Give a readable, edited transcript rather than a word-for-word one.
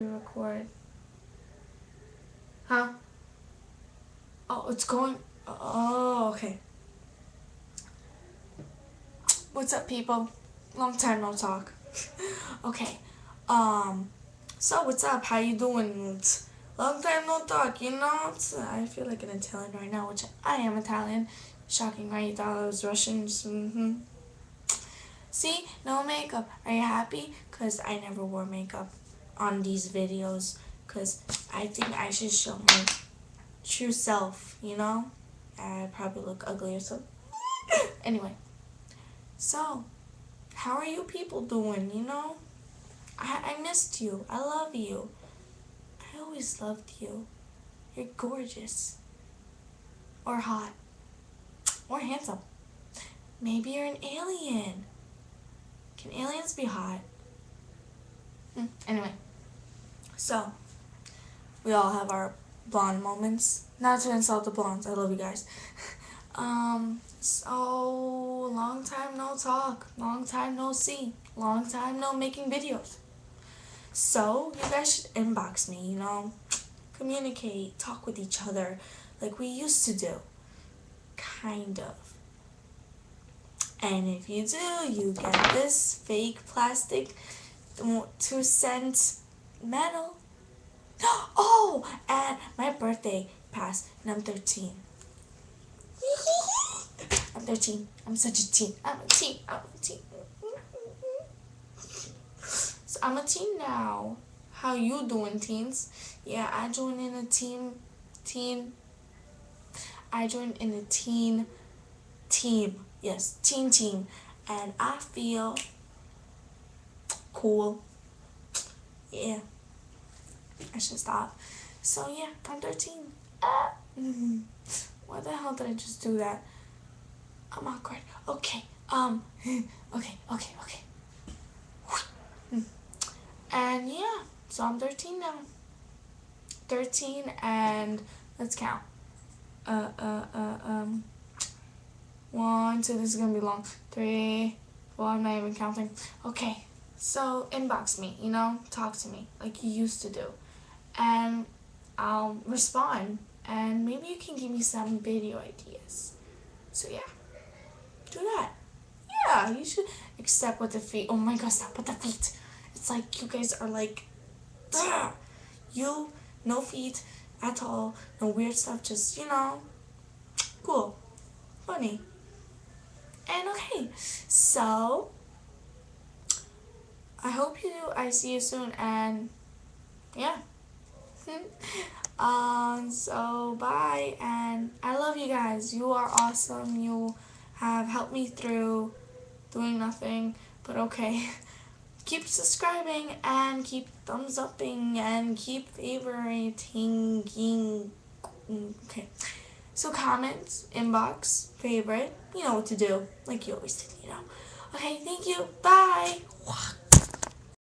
Record. Huh? Oh, it's going. Oh, okay. What's up, people? Long time no talk. Okay. Um. So what's up? How you doing? It's long time no talk. I feel like an Italian right now, which I am Italian. Shocking, right? You thought I was Russian. See, no makeup. Are you happy? Cause I never wore makeup on these videos. Cause I think I should show my true self. I probably look ugly or something. Anyway, so how are you people doing? I missed you. I love you. I always loved you. You're gorgeous. Or hot. Or handsome. Maybe you're an alien. Can aliens be hot? Anyway, so we all have our blonde moments. Not to insult the blondes. I love you guys. So long time no talk, long time no see, long time no making videos. So you guys should inbox me, communicate, talk with each other like we used to do. Kind of. And if you do, you get this fake plastic 2-cent medal. Oh, and my birthday passed and I'm 13. I'm 13. I'm such a teen. I'm a teen. So I'm a teen now. How you doing, teens? Yeah, I joined in a I joined in a team. Yes, team. And I feel cool. Yeah. I should stop. So yeah, I'm 13. Why the hell did I just do that? I'm awkward. Okay. Okay. And yeah, so I'm 13 now. 13 and let's count. 1, 2, this is gonna be long. 3, well, I'm not even counting. Okay, so inbox me, talk to me like you used to do. And I'll respond. And maybe you can give me some video ideas. So yeah, do that. Yeah, you should. Except with the feet. Oh my god, stop with the feet. It's like you guys are like, ugh. You, no feet at all. No weird stuff. Just, cool. Funny. And okay, so I hope I see you soon. And yeah. So bye, and I love you guys. You are awesome. You have helped me through doing nothing, but okay. Keep subscribing and keep thumbs upping and keep favoriting. Okay. So comments, inbox, favorite, you know what to do. Like you always did, Okay, thank you. Bye.